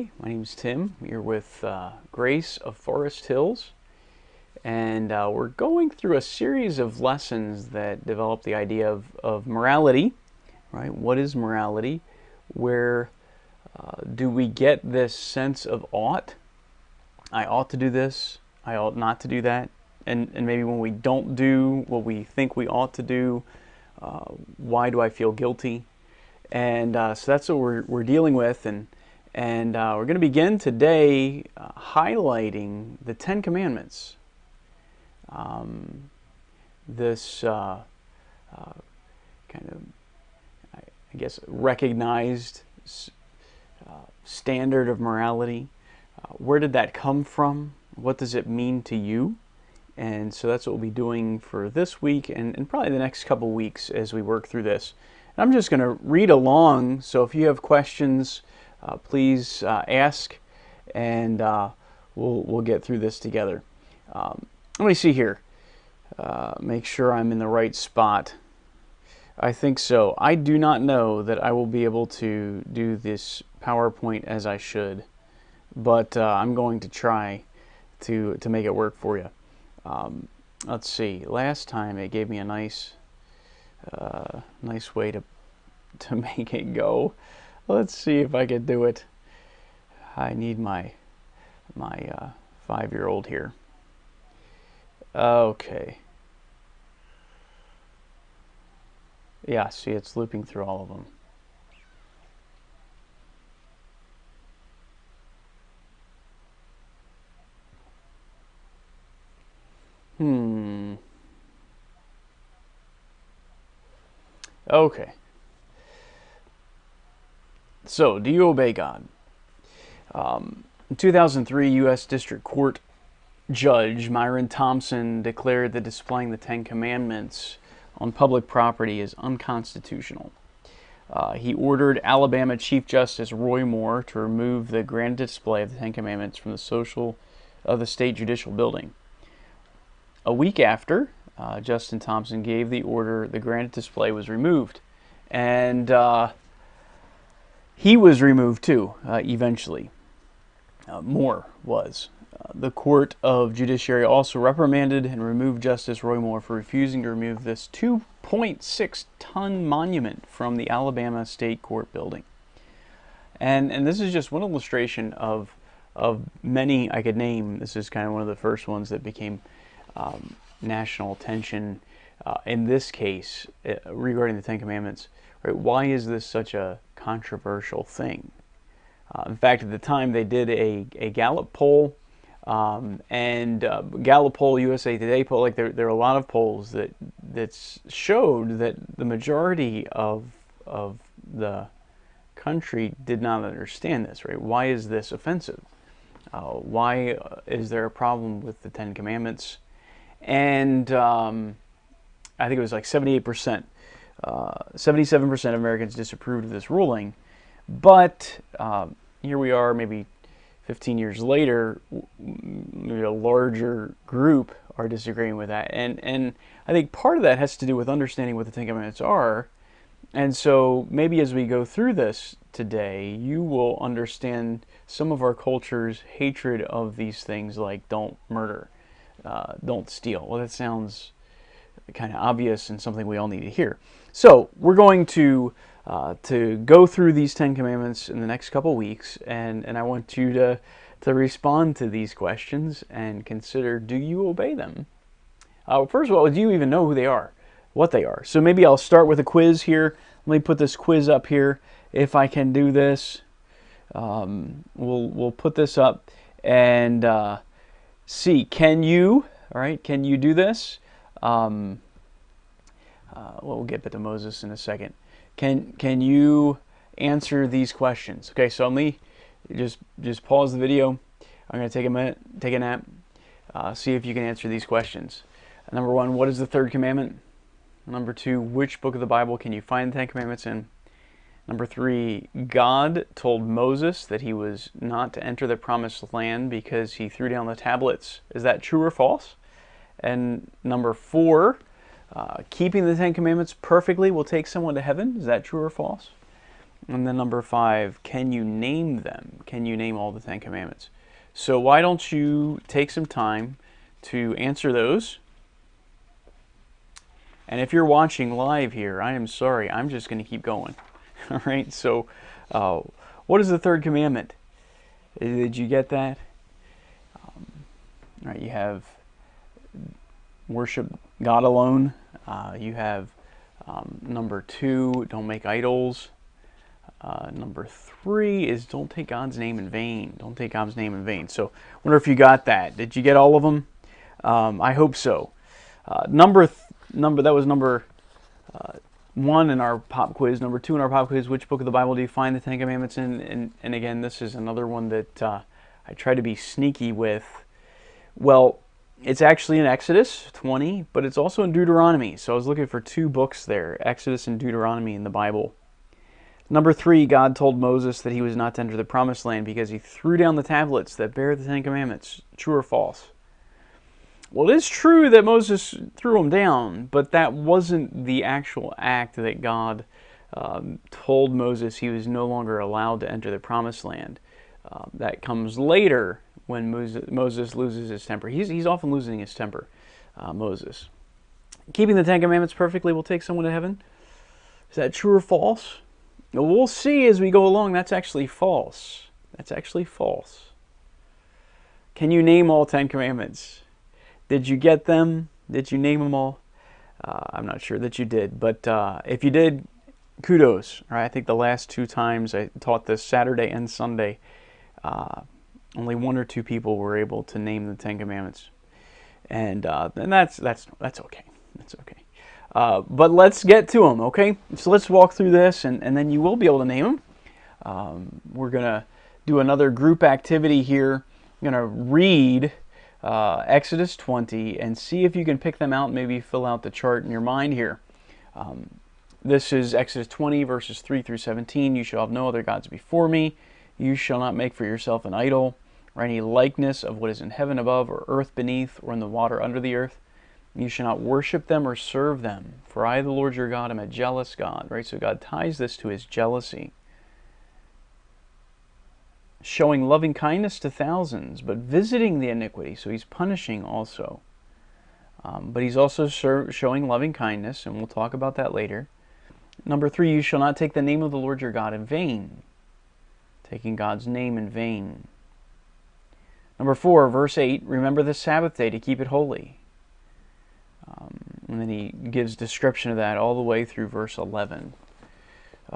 My name's Tim. We're with Grace of Forest Hills, and we're going through a series of lessons that develop the idea of morality, right? What is morality? Where do we get this sense of ought? I ought to do this, I ought not to do that. And maybe when we don't do what we think we ought to do, why do I feel guilty? And so that's what we're dealing with, and we're going to begin today highlighting the Ten Commandments. This kind of, I guess, recognized standard of morality. Where did that come from? What does it mean to you? And so that's what we'll be doing for this week and probably the next couple weeks as we work through this. And I'm just going to read along, so if you have questions, please ask, and we'll get through this together. Let me see here. Make sure I'm in the right spot. I think so. I do not know that I will be able to do this PowerPoint as I should, but I'm going to try to make it work for you. Let's see. Last time it gave me a nice way to make it go. Let's see if I can do it. I need my 5-year-old here. Okay. Yeah, see, it's looping through all of them. Okay. So, do you obey God? In 2003, U.S. District Court Judge Myron Thompson declared that displaying the Ten Commandments on public property is unconstitutional. He ordered Alabama Chief Justice Roy Moore to remove the grand display of the Ten Commandments from the state judicial building. A week after Justice Thompson gave the order, the granite display was removed, and he was removed too, eventually. Moore was. The Court of Judiciary also reprimanded and removed Justice Roy Moore for refusing to remove this 2.6-ton monument from the Alabama State Court building. And this is just one illustration of many I could name. This is kind of one of the first ones that became national attention in this case regarding the Ten Commandments. Right? Why is this such a controversial thing? In fact, at the time they did a Gallup poll, and Gallup poll, USA Today poll, like there are a lot of polls that showed that the majority of the country did not understand this. Right? Why is this offensive? Why is there a problem with the Ten Commandments? And I think it was like 78%, 77% of Americans disapproved of this ruling. But here we are, maybe 15 years later, maybe a larger group are disagreeing with that. And I think part of that has to do with understanding what the Ten Commandments are. And so maybe as we go through this today, you will understand some of our culture's hatred of these things, like don't murder, don't steal. Well, that sounds kind of obvious and something we all need to hear. So we're going to go through these Ten Commandments in the next couple weeks, and I want you to respond to these questions and consider, do you obey them? First of all, do you even know who they are, what they are? So maybe I'll start with a quiz here. Let me put this quiz up here. If I can do this, we'll put this up and see. Can you? All right, can you do this? We'll get back to Moses in a second. Can you answer these questions? Okay, so let me just pause the video. I'm going to take a minute, take a nap, see if you can answer these questions. Number 1, what is the third commandment? Number 2, which book of the Bible can you find the Ten Commandments in? Number 3, God told Moses that he was not to enter the promised land because he threw down the tablets. Is that true or false? And number 4, keeping the Ten Commandments perfectly will take someone to heaven. Is that true or false? And then number 5, can you name them? Can you name all the 10 commandments? So why don't you take some time to answer those? And if you're watching live here, I am sorry, I'm just going to keep going. All right, so what is the third commandment? Did you get that? All right, you have worship God alone. You have number 2, don't make idols. Number 3 is don't take God's name in vain. Don't take God's name in vain. So I wonder if you got that. Did you get all of them? I hope so. That was number 1 in our pop quiz. Number 2 in our pop quiz, which book of the Bible do you find the 10 commandments in? And again, this is another one that I try to be sneaky with. Well, it's actually in Exodus 20, but it's also in Deuteronomy. So I was looking for 2 books there, Exodus and Deuteronomy in the Bible. Number 3, God told Moses that he was not to enter the promised land because he threw down the tablets that bear the 10 commandments. True or false? Well, it is true that Moses threw them down, but that wasn't the actual act that God told Moses he was no longer allowed to enter the promised land. That comes later when Moses loses his temper. He's often losing his temper, Moses. Keeping the 10 commandments perfectly will take someone to heaven. Is that true or false? We'll see as we go along. That's actually false. That's actually false. Can you name all 10 commandments? Did you get them? Did you name them all? I'm not sure that you did, but if you did, kudos. All right, I think the last 2 times I taught this, Saturday and Sunday, only 1 or 2 people were able to name the 10 commandments, and that's okay. That's okay. But let's get to them, okay? So let's walk through this, and then you will be able to name them. We're going to do another group activity here. I'm going to read Exodus 20 and see if you can pick them out, maybe fill out the chart in your mind here. This is Exodus 20, verses 3 through 17. You shall have no other gods before me. You shall not make for yourself an idol, or any likeness of what is in heaven above, or earth beneath, or in the water under the earth. You shall not worship them or serve them, for I, the Lord your God, am a jealous God. Right? So God ties this to his jealousy. Showing loving kindness to thousands, but visiting the iniquity. So he's punishing also. But he's also showing loving kindness, and we'll talk about that later. Number 3, you shall not take the name of the Lord your God in vain. Taking God's name in vain. Number 4, verse 8, remember the Sabbath day to keep it holy. And then he gives description of that all the way through verse 11.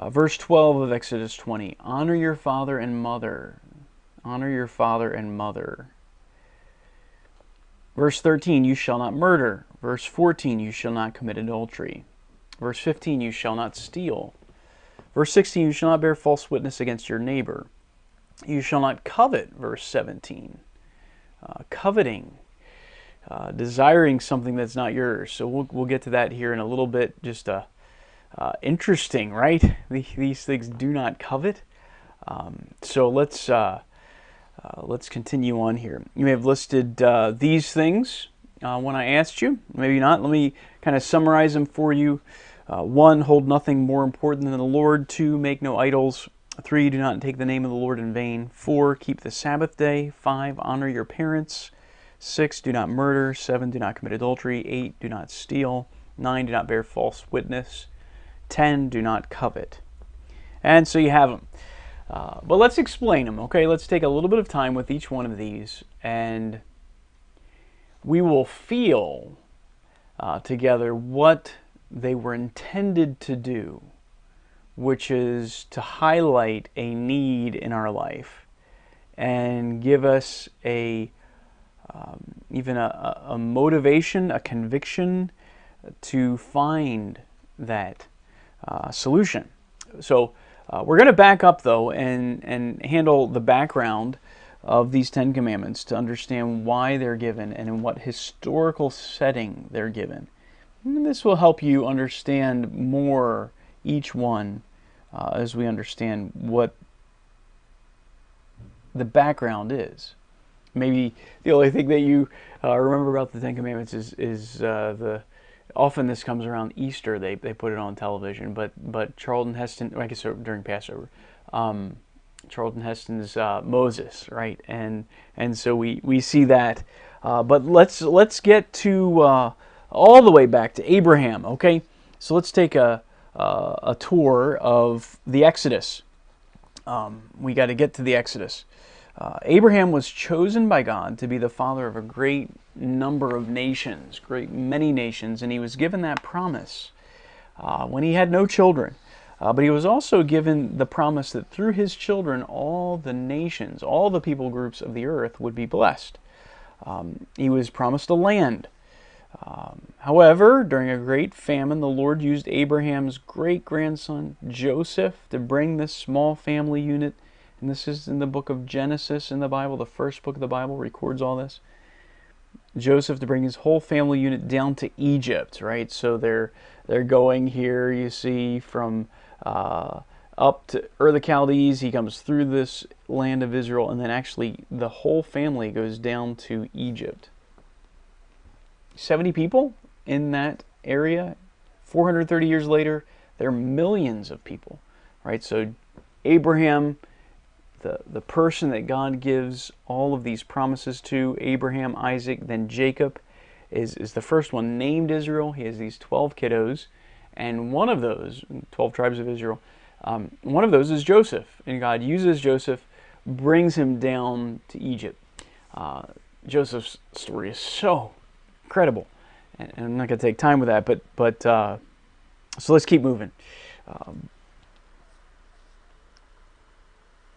Verse 12 of Exodus 20, honor your father and mother. Honor your father and mother. Verse 13, you shall not murder. Verse 14, you shall not commit adultery. Verse 15, you shall not steal. Verse 16, you shall not bear false witness against your neighbor. You shall not covet. Verse 17, coveting. Desiring something that's not yours. So we'll get to that here in a little bit. Just interesting, right? These things do not covet. So let's continue on here. You may have listed these things when I asked you. Maybe not. Let me kind of summarize them for you. 1, hold nothing more important than the Lord. 2, make no idols. 3, do not take the name of the Lord in vain. 4, keep the Sabbath day. 5, honor your parents. 6, do not murder. 7, do not commit adultery. 8, do not steal. 9, do not bear false witness. 10, do not covet. And so you have them. But let's explain them, okay? Let's take a little bit of time with each one of these, and we will feel together what they were intended to do, which is to highlight a need in our life and give us even a motivation, a conviction to find that solution. So we're going to back up, though, and handle the background of these 10 commandments to understand why they're given and in what historical setting they're given. And this will help you understand more each one as we understand what the background is. Maybe the only thing that you remember about the 10 Commandments is the Often this comes around Easter. They put it on television, but Charlton Heston, I guess during Passover, Charlton Heston's Moses, right? And so we see that. But let's get to all the way back to Abraham. Okay, so let's take a tour of the Exodus. We got to get to the Exodus. Abraham was chosen by God to be the father of a great number of nations, great many nations, and he was given that promise when he had no children. But he was also given the promise that through his children, all the nations, all the people groups of the earth would be blessed. He was promised a land. However, during a great famine, the Lord used Abraham's great-grandson Joseph to bring this small family unit, and this is in the book of Genesis in the Bible, the first book of the Bible records all this. Joseph to bring his whole family unit down to Egypt, right? So they're going here, you see, from up to Ur the Chaldees. He comes through this land of Israel, and then actually the whole family goes down to Egypt. 70 people in that area. 430 years later, there are millions of people, right? So Abraham, the person that God gives all of these promises to, Abraham, Isaac, then Jacob, is the first one named Israel. He has these 12 kiddos, and one of those, 12 tribes of Israel, one of those is Joseph, and God uses Joseph, brings him down to Egypt. Joseph's story is so incredible, and I'm not going to take time with that, but so let's keep moving.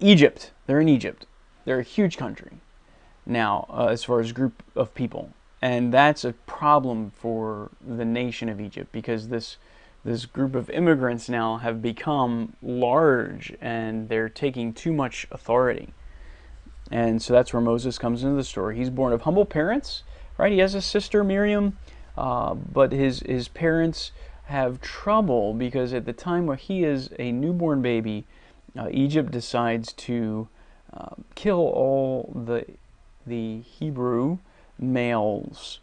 Egypt, they're in Egypt. They're a huge country now as far as group of people, and that's a problem for the nation of Egypt because this group of immigrants now have become large and they're taking too much authority. And so that's where Moses comes into the story. He's born of humble parents, right? He has a sister, Miriam, but his parents have trouble because at the time where he is a newborn baby, Egypt decides to kill all the Hebrew males.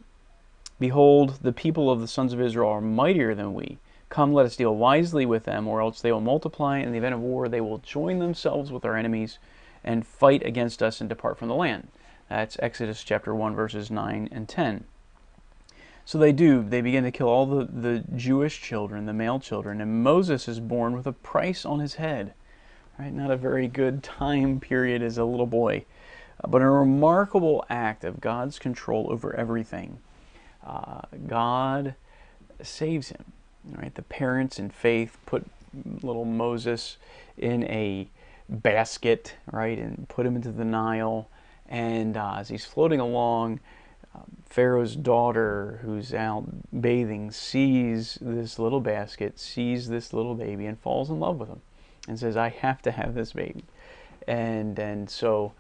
Behold, the people of the sons of Israel are mightier than we. Come, let us deal wisely with them, or else they will multiply. In the event of war, they will join themselves with our enemies and fight against us and depart from the land. That's Exodus chapter 1, verses 9 and 10. So they do. They begin to kill all the Jewish children, the male children, and Moses is born with a price on his head. Right? Not a very good time period as a little boy, but a remarkable act of God's control over everything. God saves him. Right? The parents in faith put little Moses in a basket, right, and put him into the Nile. And as he's floating along, Pharaoh's daughter, who's out bathing, sees this little basket, sees this little baby, and falls in love with him, and says, "I have to have this baby." And so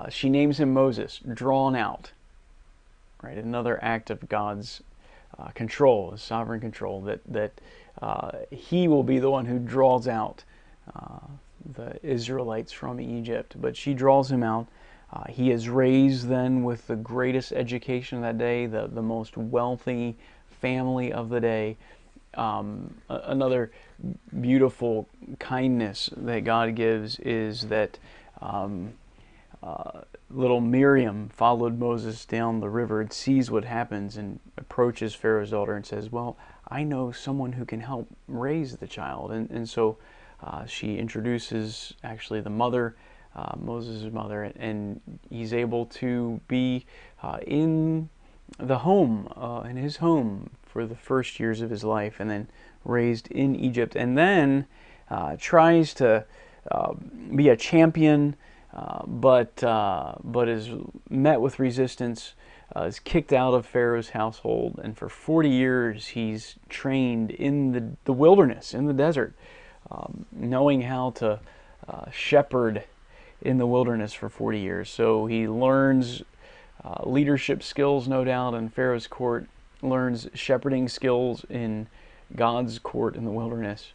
she names him Moses, drawn out. Right, another act of God's control, sovereign control, that he will be the one who draws out the Israelites from Egypt. But she draws him out. He is raised then with the greatest education of that day, the most wealthy family of the day. Another beautiful kindness that God gives is that little Miriam followed Moses down the river and sees what happens and approaches Pharaoh's daughter and says, "Well, I know someone who can help raise the child." And so she introduces actually the mother, Moses' mother, and he's able to be in the home, in his home for the first years of his life, and then raised in Egypt, and then tries to be a champion, but is met with resistance, is kicked out of Pharaoh's household, and for 40 years he's trained in the wilderness, in the desert, knowing how to shepherd in the wilderness for 40 years. So he learns leadership skills, no doubt, in Pharaoh's court, learns shepherding skills in God's court in the wilderness.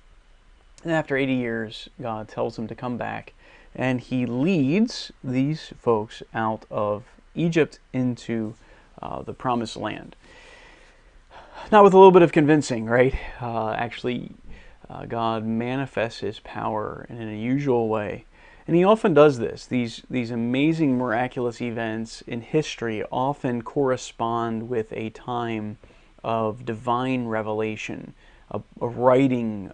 And after 80 years, God tells him to come back, and he leads these folks out of Egypt into the promised land. Not with a little bit of convincing, right? God manifests His power in an unusual way. And He often does this. These amazing miraculous events in history often correspond with a time of divine revelation, a writing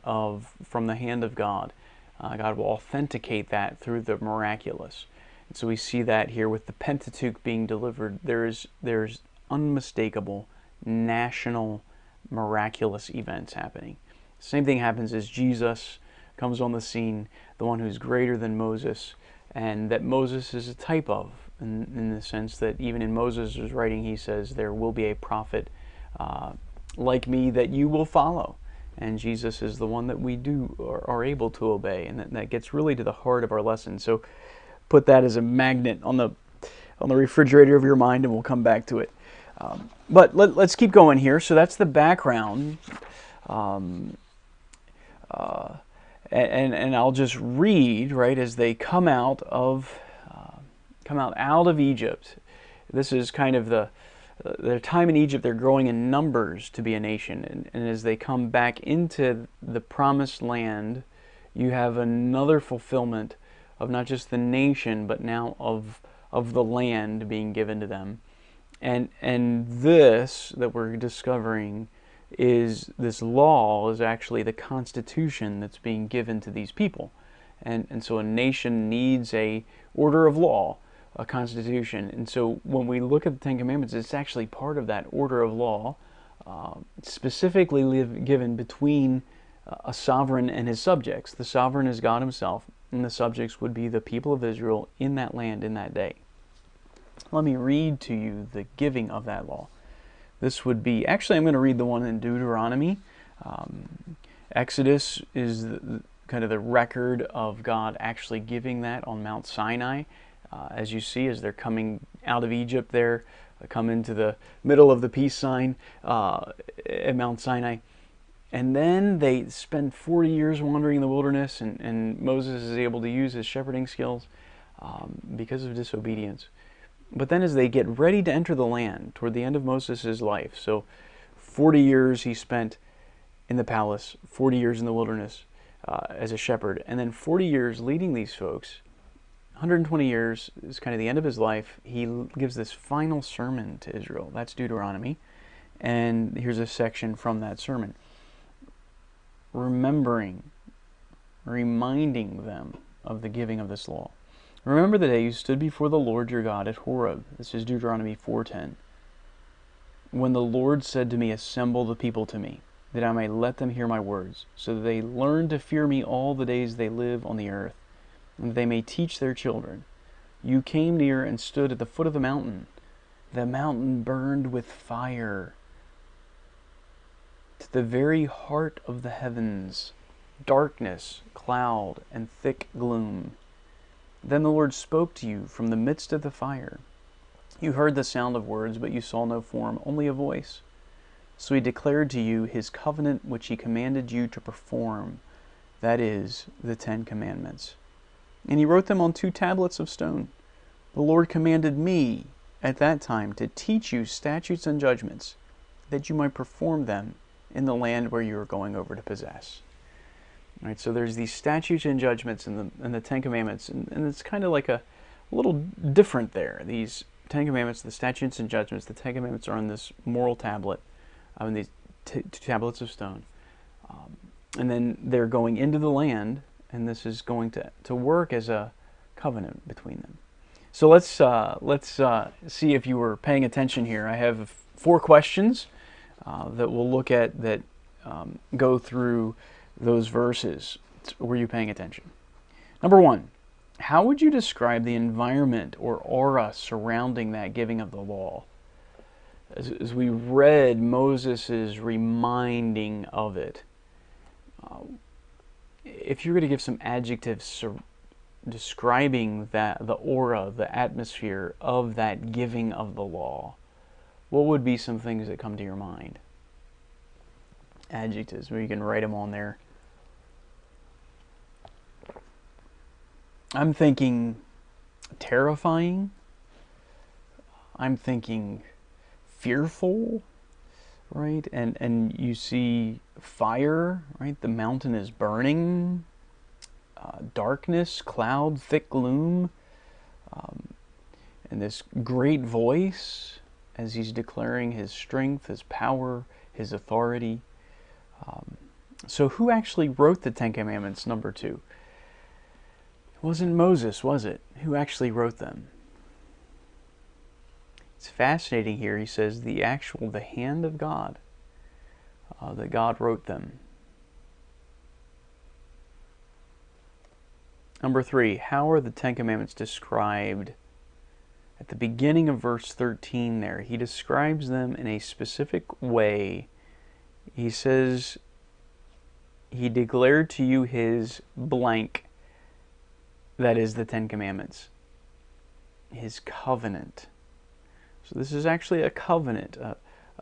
from the hand of God. God will authenticate that through the miraculous. And so we see that here with the Pentateuch being delivered. There's unmistakable national miraculous events happening. Same thing happens as Jesus comes on the scene, the one who's greater than Moses, and that Moses is a type of, in the sense that even in Moses' writing he says, there will be a prophet like me that you will follow. And Jesus is the one that we are able to obey, and that gets really to the heart of our lesson. So put that as a magnet on the refrigerator of your mind, and we'll come back to it. But let's keep going here. So that's the background. And I'll just read, right, as they come out of Egypt. This is kind of their time in Egypt. They're growing in numbers to be a nation, and as they come back into the promised land, you have another fulfillment of not just the nation, but now of the land being given to them. And this that we're discovering is this law is actually the constitution that's being given to these people. And so a nation needs a order of law, a constitution. And so when we look at the Ten Commandments, it's actually part of that order of law, specifically given between a sovereign and his subjects. The sovereign is God Himself, and the subjects would be the people of Israel in that land in that day. Let me read to you the giving of that law. This would be, actually I'm going to read the one in Deuteronomy. Exodus is kind of the record of God actually giving that on Mount Sinai. As you see, as they're coming out of Egypt there, come into the middle of the peace sign at Mount Sinai. And then they spend 40 years wandering in the wilderness, and Moses is able to use his shepherding skills because of disobedience. But then as they get ready to enter the land, toward the end of Moses' life, so 40 years he spent in the palace, 40 years in the wilderness as a shepherd, and then 40 years leading these folks, 120 years is kind of the end of his life. He gives this final sermon to Israel. That's Deuteronomy. And here's a section from that sermon. Reminding them of the giving of this law. Remember the day you stood before the Lord your God at Horeb. This is Deuteronomy 4:10. When the Lord said to me, assemble the people to me, that I may let them hear my words, so that they learn to fear me all the days they live on the earth, and that they may teach their children. You came near and stood at the foot of the mountain. The mountain burned with fire to the very heart of the heavens, darkness, cloud, and thick gloom. Then the Lord spoke to you from the midst of the fire. You heard the sound of words, but you saw no form, only a voice. So He declared to you His covenant which He commanded you to perform, that is, the 10 Commandments. And He wrote them on 2 tablets of stone. The Lord commanded me at that time to teach you statutes and judgments, that you might perform them in the land where you are going over to possess. All right, so there's these statutes and judgments in the 10 Commandments, and it's kind of like a little different there. These 10 Commandments, the statutes and judgments, the 10 Commandments are on this moral tablet, in these 2 tablets of stone. And then they're going into the land, and this is going to work as a covenant between them. So let's see if you were paying attention here. I have 4 questions that we'll look at that go through those verses. Were you paying attention? Number 1, how would you describe the environment or aura surrounding that giving of the law? As we read Moses' reminding of it, if you're going to give some adjectives describing the aura, the atmosphere of that giving of the law, what would be some things that come to your mind? Adjectives, where you can write them on there. I'm thinking terrifying. I'm thinking fearful, right? And you see fire, right? The mountain is burning, darkness, cloud, thick gloom, and this great voice as he's declaring his strength, his power, his authority. So who actually wrote the Ten Commandments, number 2? It wasn't Moses, was it? Who actually wrote them? It's fascinating here. He says the hand of God, that God wrote them. Number 3, how are the Ten Commandments described? At the beginning of verse 13 there, he describes them in a specific way. He says, he declared to you his blank, that is the Ten Commandments, his covenant. So this is actually a covenant,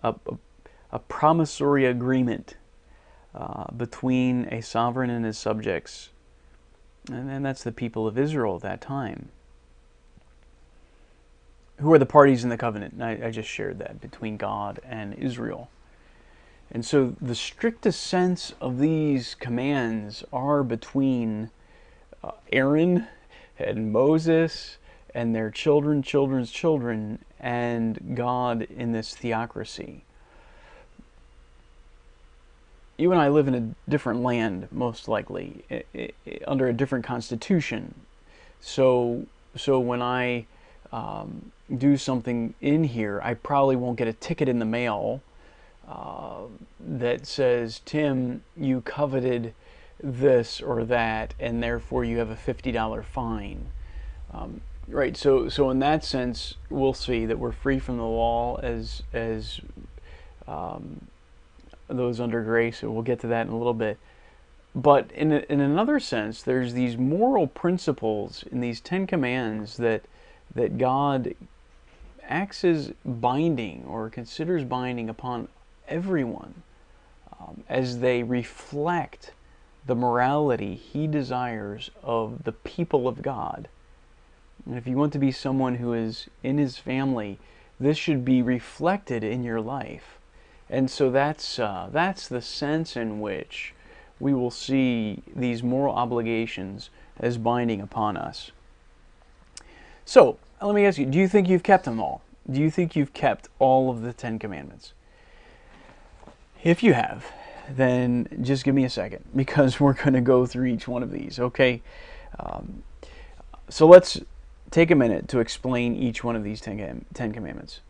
a promissory agreement between a sovereign and his subjects. And then that's the people of Israel at that time. Who are the parties in the covenant? I just shared that, between God and Israel. And so the strictest sense of these commands are between Aaron and Moses and their children's children and God in this theocracy. You and I live in a different land, most likely, under a different constitution. So when I do something in here, I probably won't get a ticket in the mail that says, Tim, you coveted this or that, and therefore you have a $50 fine. Right. So in that sense, we'll see that we're free from the law as those under grace. And we'll get to that in a little bit. But in another sense, there's these moral principles in these 10 commands that God acts as binding or considers binding upon everyone as they reflect the morality he desires of the people of God. And if you want to be someone who is in his family, this should be reflected in your life. And so that's the sense in which we will see these moral obligations as binding upon us. So, let me ask you, do you think you've kept them all? Do you think you've kept all of the 10 Commandments? If you have, then just give me a second, because we're going to go through each one of these, okay? So let's take a minute to explain each one of these 10 Commandments.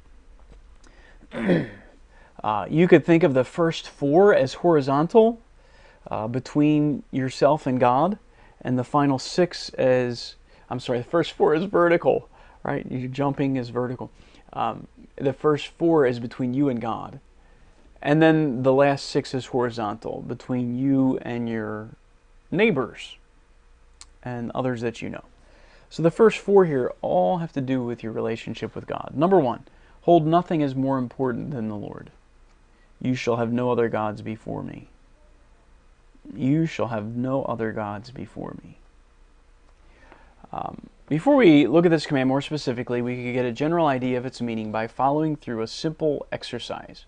You could think of the first 4 as horizontal, between yourself and God, and the final 6 as, the first 4 is vertical, right? Your jumping is vertical. The first 4 is between you and God. And then the last 6 is horizontal, between you and your neighbors and others that you know. So the first 4 here all have to do with your relationship with God. Number 1, hold nothing as more important than the Lord. You shall have no other gods before me. You shall have no other gods before me. Before we look at this command more specifically, we could get a general idea of its meaning by following through a simple exercise.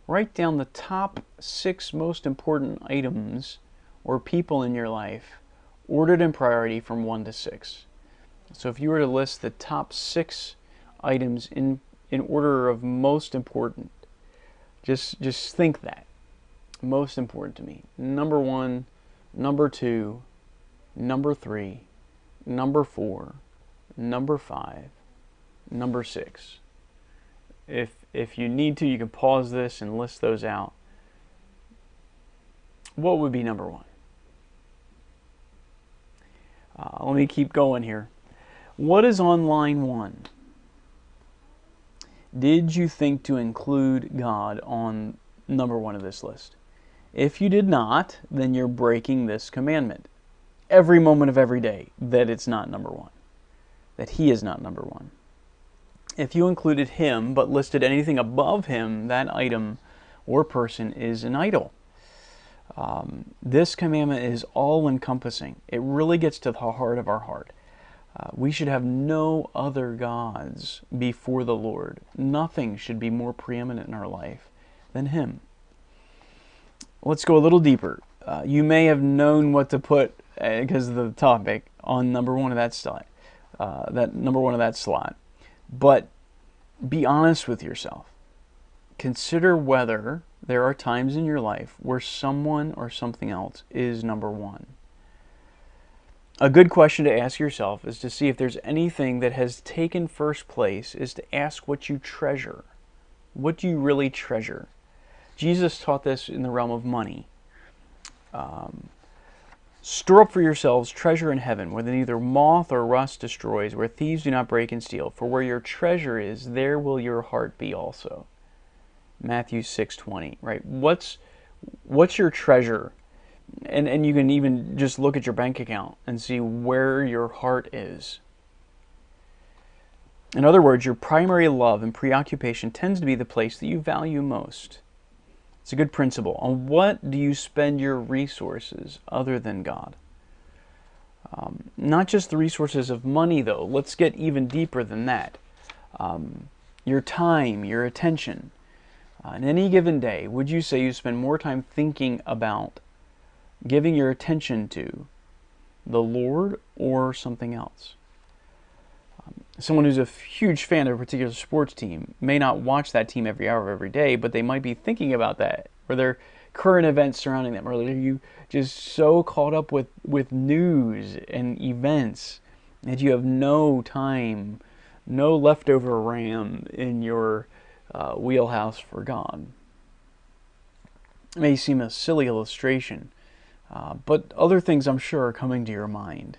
Write down the top 6 most important items or people in your life, ordered in priority from 1 to 6. So if you were to list the top 6 items in order of most important, just think that. Most important to me. Number 1, number 2, number 3, number 4, number 5, number 6. If you need to, you can pause this and list those out. What would be number 1? Let me keep going here. What is on line 1? Did you think to include God on number 1 of this list? If you did not, then you're breaking this commandment every moment of every day, that it's not number 1, that He is not number 1. If you included Him but listed anything above Him, that item or person is an idol. This commandment is all-encompassing. It really gets to the heart of our heart. We should have no other gods before the Lord. Nothing should be more preeminent in our life than Him. Let's go a little deeper. You may have known what to put because of the topic on number one of that slide. But be honest with yourself. Consider whether there are times in your life where someone or something else is number one. A good question to ask yourself is to see if there's anything that has taken first place, is to ask what you treasure. What do you really treasure? Jesus taught this in the realm of money. Store up for yourselves treasure in heaven, where neither moth or rust destroys, where thieves do not break and steal. For where your treasure is, there will your heart be also. Matthew 6:20. Right? What's your treasure? And you can even just look at your bank account and see where your heart is. In other words, your primary love and preoccupation tends to be the place that you value most. It's a good principle. On what do you spend your resources other than God? Not just the resources of money, though. Let's get even deeper than that. Your time, your attention. On any given day, would you say you spend more time thinking about giving your attention to the Lord or something else? Someone who's a huge fan of a particular sports team may not watch that team every hour of every day, but they might be thinking about that, or their current events surrounding them, or are you just so caught up with news and events that you have no time, no leftover RAM in your wheelhouse for God? It may seem a silly illustration, but other things I'm sure are coming to your mind.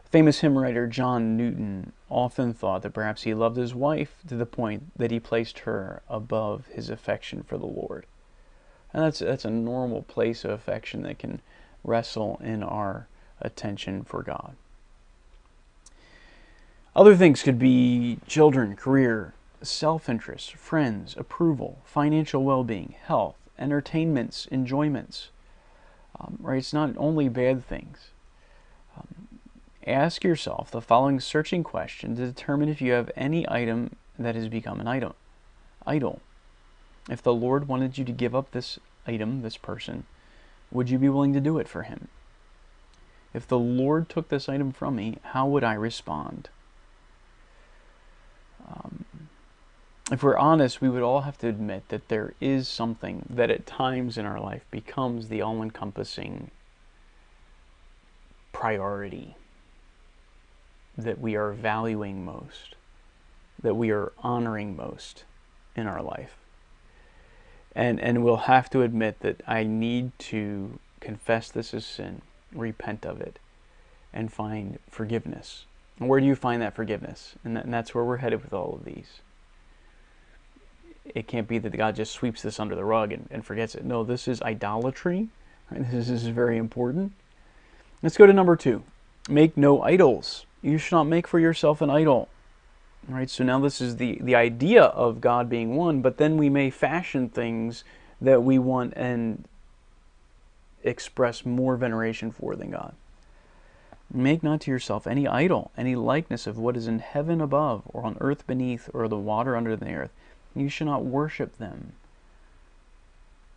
Famous hymn writer John Newton often thought that perhaps he loved his wife to the point that he placed her above his affection for the Lord. And that's a normal place of affection that can wrestle in our attention for God. Other things could be children, career, self-interest, friends, approval, financial well-being, health, entertainments, enjoyments. Right? It's not only bad things. Ask yourself the following searching question to determine if you have any item that has become an idol. If the Lord wanted you to give up this item, this person, would you be willing to do it for Him? If the Lord took this item from me, how would I respond? If we're honest, we would all have to admit that there is something that at times in our life becomes the all-encompassing priority that we are valuing most, that we are honoring most in our life. And we'll have to admit that I need to confess this as sin, repent of it, and find forgiveness. And where do you find that forgiveness? And that's where we're headed with all of these. It can't be that God just sweeps this under the rug and forgets it. No, this is idolatry. Right? This is very important. Let's go to number 2. Make no idols. You should not make for yourself an idol. Right? So now this is the idea of God being one, but then we may fashion things that we want and express more veneration for than God. Make not to yourself any idol, any likeness of what is in heaven above, or on earth beneath, or the water under the earth. You shall not worship them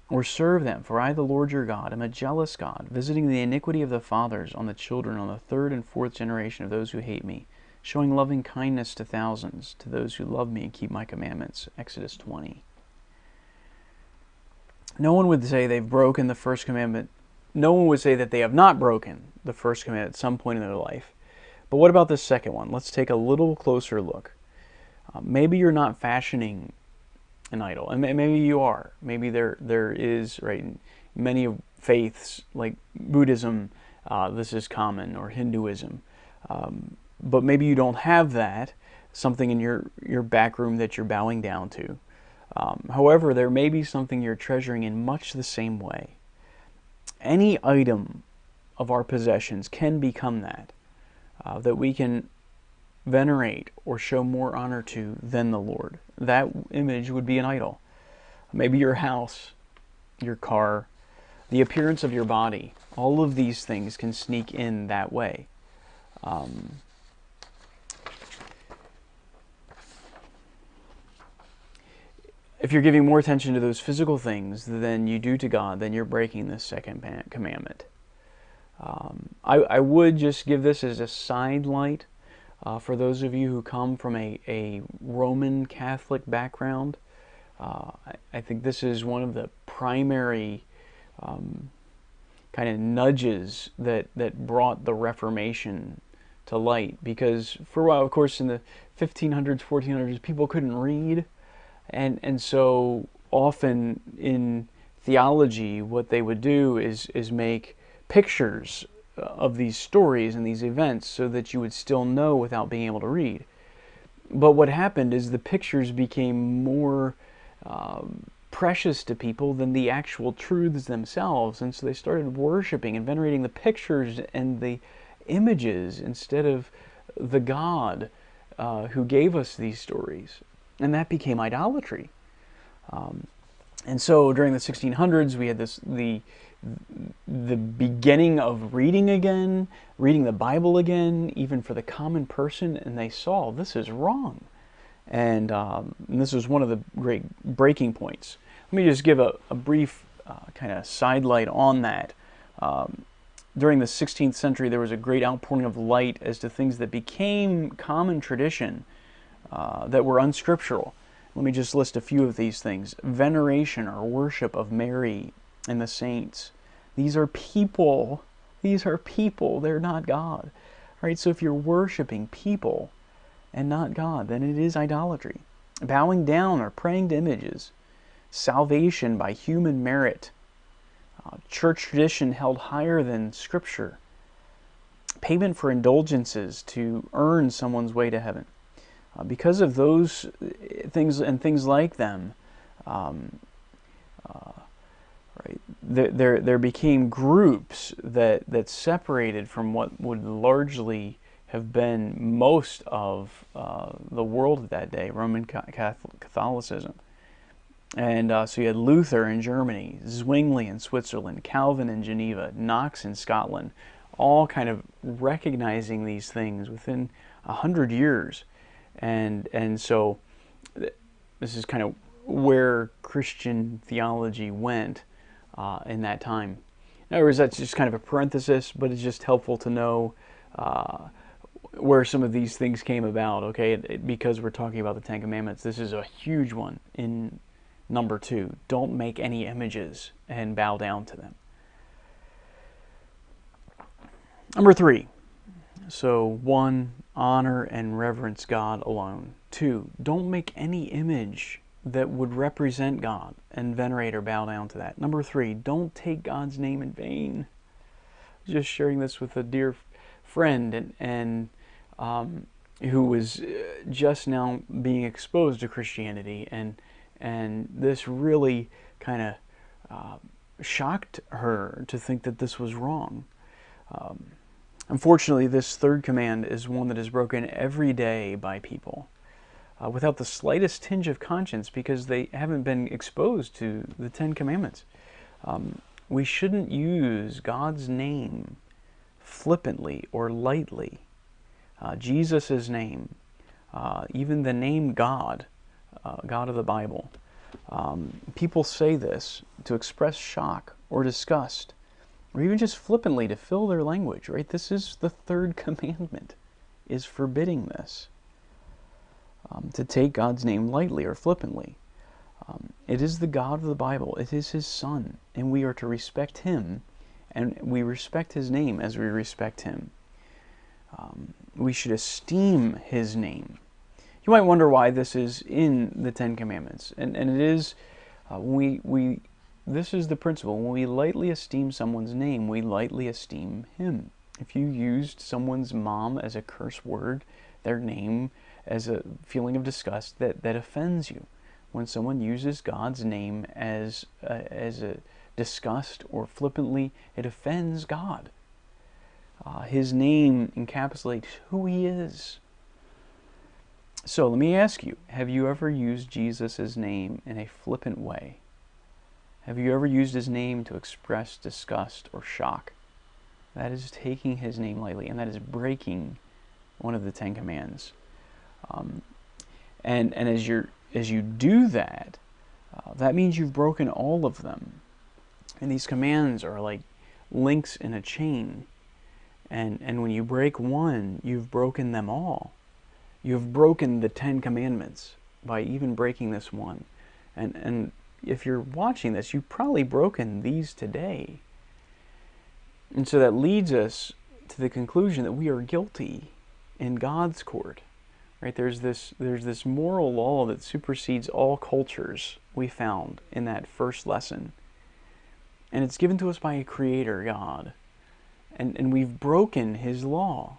or serve them, for I, the Lord your God, am a jealous God, visiting the iniquity of the fathers on the children, on the third and fourth generation of those who hate me, showing loving kindness to thousands, to those who love me and keep my commandments. Exodus 20. No one would say they've broken the first commandment. No one would say that they have not broken the first commandment at some point in their life. But what about the second one? Let's take a little closer look. Maybe you're not fashioning an idol, and maybe you are. Maybe there is, right, many faiths like Buddhism, this is common, or Hinduism. But maybe you don't have that, something in your back room that you're bowing down to. However, there may be something you're treasuring in much the same way. Any item of our possessions can become that we can venerate or show more honor to than the Lord. That image would be an idol. Maybe your house, your car, the appearance of your body. All of these things can sneak in that way. if you're giving more attention to those physical things than you do to God, then you're breaking this second commandment. I would just give this as a sidelight for those of you who come from a Roman Catholic background. I think this is one of the primary kind of nudges that brought the Reformation to light, because for a while, of course, in the 1500s, 1400s, people couldn't read, and so often in theology, what they would do is make pictures of these stories and these events so that you would still know without being able to read. But what happened is the pictures became more precious to people than the actual truths themselves, and so they started worshiping and venerating the pictures and the images instead of the God who gave us these stories, and that became idolatry. And so during the 1600s, we had the beginning of reading the Bible again, even for the common person, and they saw this is wrong. And this was one of the great breaking points. Let me just give a brief kind of sidelight on that. During the 16th century, there was a great outpouring of light as to things that became common tradition that were unscriptural. Let me just list a few of these things. Veneration or worship of Mary and the saints. These are people. These are people. They're not God. All right, so if you're worshiping people and not God, then it is idolatry. Bowing down or praying to images. Salvation by human merit. Church tradition held higher than Scripture. Payment for indulgences to earn someone's way to heaven. Because of those things and things like them, right, there became groups that separated from what would largely have been most of the world at that day, Roman Catholicism. And so you had Luther in Germany, Zwingli in Switzerland, Calvin in Geneva, Knox in Scotland, all kind of recognizing these things within 100 years. And so this is kind of where Christian theology went in that time. In other words, that's just kind of a parenthesis, but it's just helpful to know where some of these things came about, okay? Because we're talking about the Ten Commandments, this is a huge one in number 2. Don't make any images and bow down to them. Number 3. So 1, honor and reverence God alone. 2, don't make any image that would represent God and venerate or bow down to that. Number 3, don't take God's name in vain. Just sharing this with a dear friend and who was just now being exposed to Christianity, and this really kind of shocked her to think that this was wrong. Unfortunately, this third command is one that is broken every day by people without the slightest tinge of conscience, because they haven't been exposed to the Ten Commandments. We shouldn't use God's name flippantly or lightly. Jesus' name, even the name God, God of the Bible. People say this to express shock or disgust, or even just flippantly to fill their language, right? This is the third commandment, is forbidding this. To take God's name lightly or flippantly. It is the God of the Bible. It is His Son, and we are to respect Him, and we respect His name as we respect Him. We should esteem His name. You might wonder why this is in the Ten Commandments, and it is this is the principle. When we lightly esteem someone's name, we lightly esteem Him. If you used someone's mom as a curse word, their name as a feeling of disgust, that offends you. When someone uses God's name as a disgust or flippantly, it offends God. His name encapsulates who He is. So let me ask you, have you ever used Jesus' name in a flippant way? Have you ever used His name to express disgust or shock? That is taking His name lightly, and that is breaking one of the Ten Commands. And as you do that, that means you've broken all of them. And these commands are like links in a chain. And when you break one, you've broken them all. You've broken the 10 Commandments by even breaking this one. And if you're watching this, you've probably broken these today. And so that leads us to the conclusion that we are guilty in God's court. Right? There's this moral law that supersedes all cultures we found in that first lesson. And it's given to us by a creator, God. And we've broken his law.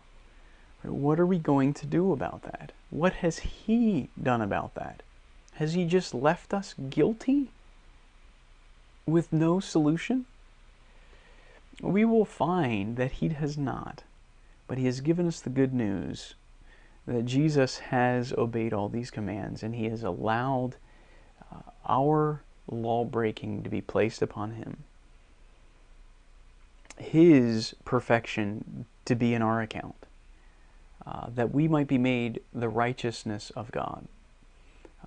What are we going to do about that? What has he done about that? Has he just left us guilty with no solution? We will find that he has not. But he has given us the good news that Jesus has obeyed all these commands, and he has allowed our law-breaking to be placed upon him. His perfection to be in our account, that we might be made the righteousness of God,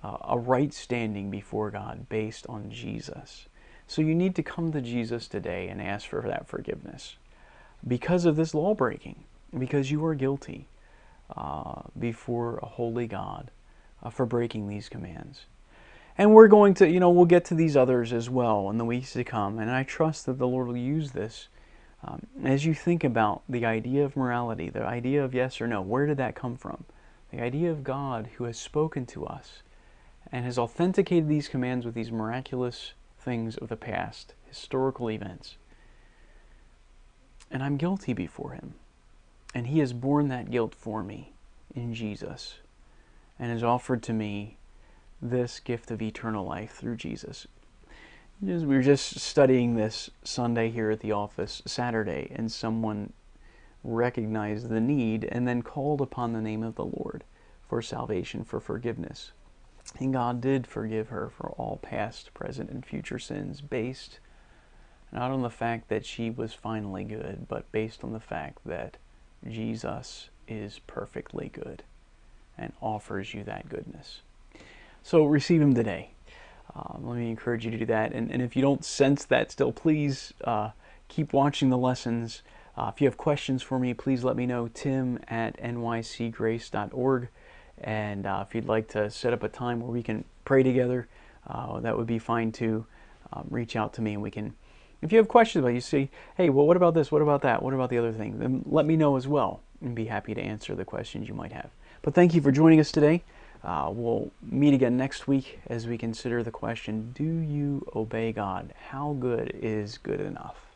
a right standing before God based on Jesus. So you need to come to Jesus today and ask for that forgiveness because of this law breaking, because you are guilty before a holy God for breaking these commands. And we're going to, we'll get to these others as well in the weeks to come, and I trust that the Lord will use this as you think about the idea of morality, the idea of yes or no. Where did that come from? The idea of God who has spoken to us and has authenticated these commands with these miraculous things of the past, historical events. And I'm guilty before him. And he has borne that guilt for me in Jesus and has offered to me this gift of eternal life through Jesus. We were just studying this Sunday here at the office, Saturday, and someone recognized the need and then called upon the name of the Lord for salvation, for forgiveness. And God did forgive her for all past, present, and future sins based not on the fact that she was finally good, but based on the fact that Jesus is perfectly good and offers you that goodness. So receive him today. Let me encourage you to do that. And if you don't sense that still, please keep watching the lessons. If you have questions for me, please let me know, tim@nycgrace.org. And if you'd like to set up a time where we can pray together, that would be fine too. Reach out to me and we can, if you have questions about it, you say, hey, well, what about this? What about that? What about the other thing? Then let me know as well and be happy to answer the questions you might have. But thank you for joining us today. We'll meet again next week as we consider the question, do you obey God? How good is good enough?